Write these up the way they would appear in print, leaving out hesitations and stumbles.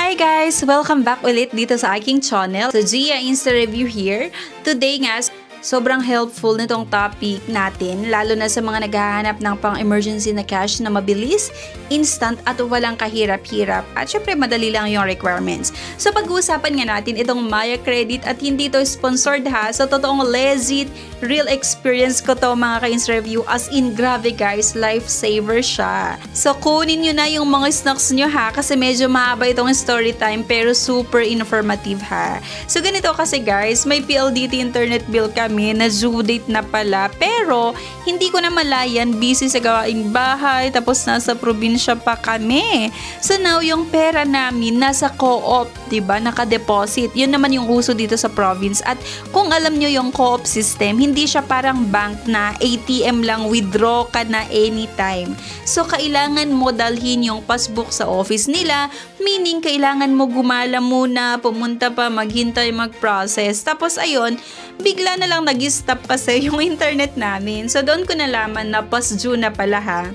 Hi guys! Welcome back ulit dito sa aking channel. So, Gia Insta Review here. Today nga, sobrang helpful nitong topic natin, lalo na sa mga naghahanap ng pang-emergency na cash na mabilis, instant at walang kahirap-hirap. At syempre, madali lang yung requirements. So, pag-uusapan nga natin itong Maya Credit at hindi to sponsored ha. So, totoong legit, real experience ko to mga ka-Insta Review. As in, grabe guys, lifesaver siya. So, kunin nyo na yung mga snacks nyo ha, kasi medyo mahaba itong story time pero super informative ha. So, ganito kasi guys, may PLDT internet bill kami na due date na pala, pero hindi ko na malayan, busy sa gawaing bahay, tapos nasa probinsya pa kami. So now yung pera namin nasa co-op, 'di ba? Naka-deposit. 'Yun naman yung uso dito sa province. At kung alam nyo yung co-op system, hindi siya parang bank na ATM lang, withdraw ka na anytime. So kailangan mo dalhin yung passbook sa office nila, meaning kailangan mo gumala muna, pumunta pa, maghintay, mag-process. Tapos ayun, bigla na lang nag-stop kasi yung internet namin. So, doon ko nalaman na past due na pala ha.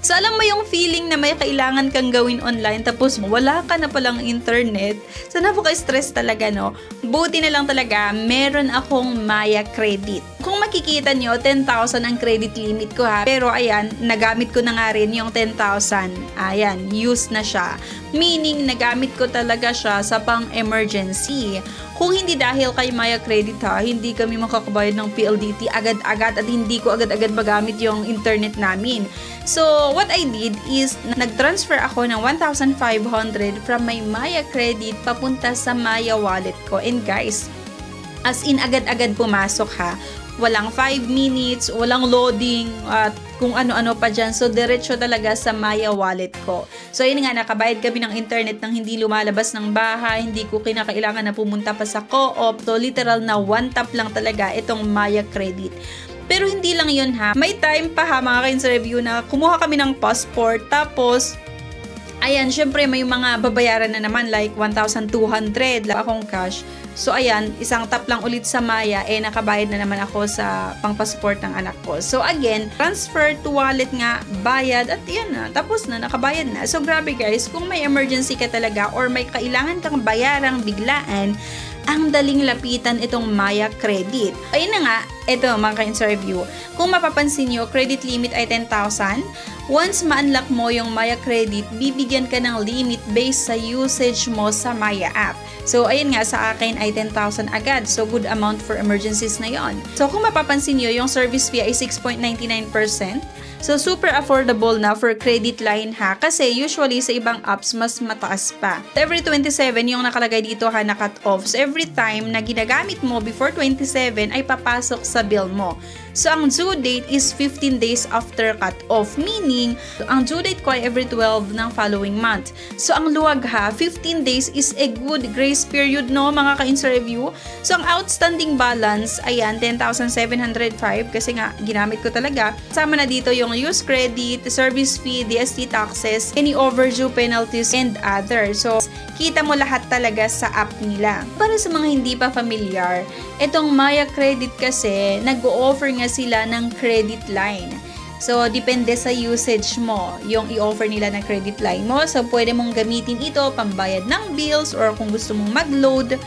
So, alam mo yung feeling na may kailangan kang gawin online tapos wala ka na palang internet. So, napaka-stress talaga, no? Buti na lang talaga, meron akong Maya Credit. Kung makikita nyo, 10,000 ang credit limit ko ha. Pero ayan, nagamit ko na nga rin yung 10,000. Ayan, use na siya. Meaning, nagamit ko talaga siya sa pang-emergency. Kung hindi dahil kay Maya Credit ha, hindi kami makakabayad ng PLDT agad-agad at hindi ko agad-agad magamit yung internet namin. So, what I did is, nag-transfer ako ng 1,500 from my Maya Credit papunta sa Maya wallet ko. And guys, as in agad-agad pumasok ha. Walang 5 minutes, walang loading, at kung ano-ano pa dyan. So, diretso talaga sa Maya wallet ko. So, yun nga, nakabayad kami ng internet nang hindi lumalabas ng bahay, hindi ko kinakailangan na pumunta pa sa co-op. So, literal na one tap lang talaga itong Maya Credit. Pero hindi lang yun ha. May time pa ha, mga ka-Insta Review, na kumuha kami ng passport. Tapos, ayan, syempre may mga babayaran na naman like 1,200 lang akong cash. So ayan, isang tap lang ulit sa Maya, nakabayad na naman ako sa pang-passport ng anak ko. So again, transfer to wallet nga, bayad, at yan na, tapos na, nakabayad na. So grabe guys, kung may emergency ka talaga or may kailangan kang bayarang biglaan, ang daling lapitan itong Maya Credit. Ayun na nga, ito mga ka-Insta Review. Kung mapapansin nyo, credit limit ay 10,000. Once ma-unlock mo yung Maya Credit, bibigyan ka ng limit based sa usage mo sa Maya app. So, ayun nga, sa akin ay 10,000 agad. So, good amount for emergencies na yon. So, kung mapapansin nyo, yung service fee ay 6.99%. So, super affordable na for credit line ha. Kasi usually sa ibang apps, mas mataas pa. Every 27 yung nakalagay dito ha na cut off. So, every time na ginagamit mo before 27 ay papasok sa bill mo. So, ang due date is 15 days after cut off. Meaning, ang due date ko ay every 12 ng following month. So, ang luwag ha, 15 days is a good grace period no mga ka-Insta Review. So, ang outstanding balance, ayan, 10,705 kasi nga ginamit ko talaga. Sama na dito yung use credit, service fee, DST taxes, any overdue penalties, and other. So, kita mo lahat talaga sa app nila. Para sa mga hindi pa familiar, itong Maya Credit kasi, nag-o-offer nga sila ng credit line. So, depende sa usage mo, yung i-offer nila ng credit line mo. So, pwede mong gamitin ito pambayad ng bills or kung gusto mong mag-load,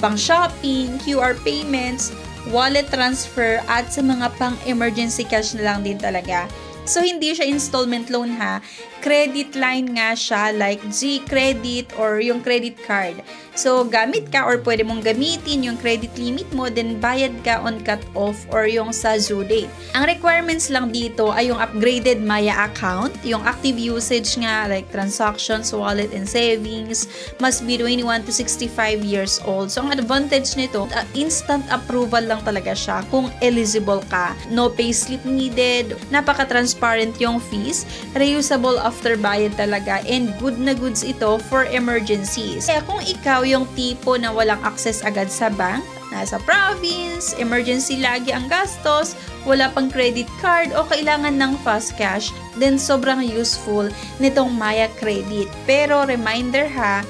pang shopping, QR payments, wallet transfer, at sa mga pang-emergency cash na lang din talaga. So, hindi siya installment loan ha. Credit line nga siya like G-Credit or yung credit card. So, gamit ka or pwede mong gamitin yung credit limit mo, then bayad ka on cut-off or yung sa due date. Ang requirements lang dito ay yung upgraded Maya account, yung active usage nga like transactions, wallet, and savings, must be 21 to 65 years old. So, ang advantage nito, instant approval lang talaga siya kung eligible ka. No payslip needed, napaka-transparent yung fees, reusable after bayad talaga, and good na goods ito for emergencies. Kaya kung ikaw yung tipo na walang access agad sa bank, nasa province, emergency lagi ang gastos, wala pang credit card o kailangan ng fast cash, then sobrang useful nitong Maya Credit. Pero reminder ha,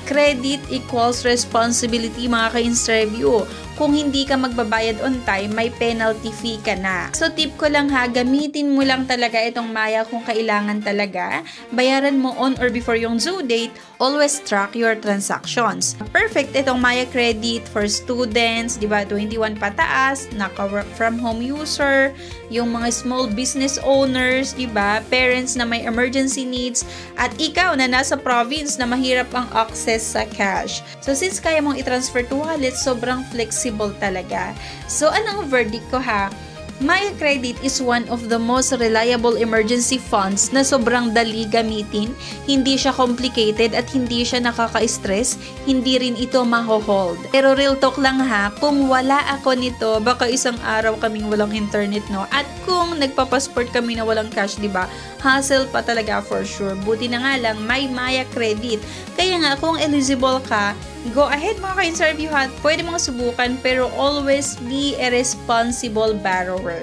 credit equals responsibility mga ka-Insta Review. Kung hindi ka magbabayad on time, may penalty fee ka na. So tip ko lang ha, gamitin mo lang talaga itong Maya kung kailangan talaga. Bayaran mo on or before yung due date always track your transactions. Perfect itong Maya Credit for students, di ba? 21 pataas, naka-work from home user, yung mga small business owners, di ba? Parents na may emergency needs, at ikaw na nasa province na mahirap ang access sa cash. So since kaya mong i-transfer to wallet, sobrang flexible talaga. So anong verdict ko ha? Maya Credit is one of the most reliable emergency funds na sobrang dali gamitin, hindi siya complicated at hindi siya nakaka-stress, hindi rin ito maho-hold. Pero real talk lang ha, kung wala ako nito, baka isang araw kaming walang internet, no? At kung nagpapasport kami na walang cash, di ba? Hassle pa talaga for sure. Buti na nga lang, may Maya Credit. Kaya nga, kung eligible ka, go ahead mga ka-interview ha. Pwede mong subukan pero always be a responsible borrower.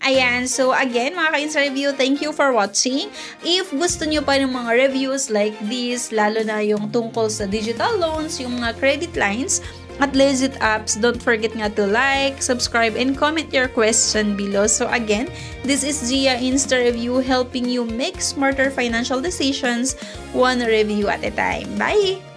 Ayan, so again mga ka-interview, thank you for watching. If gusto nyo pa ng mga reviews like this, lalo na yung tungkol sa digital loans, yung mga credit lines, at legit apps, don't forget nga to like, subscribe, and comment your question below. So again, this is Gia Insta Review helping you make smarter financial decisions one review at a time. Bye!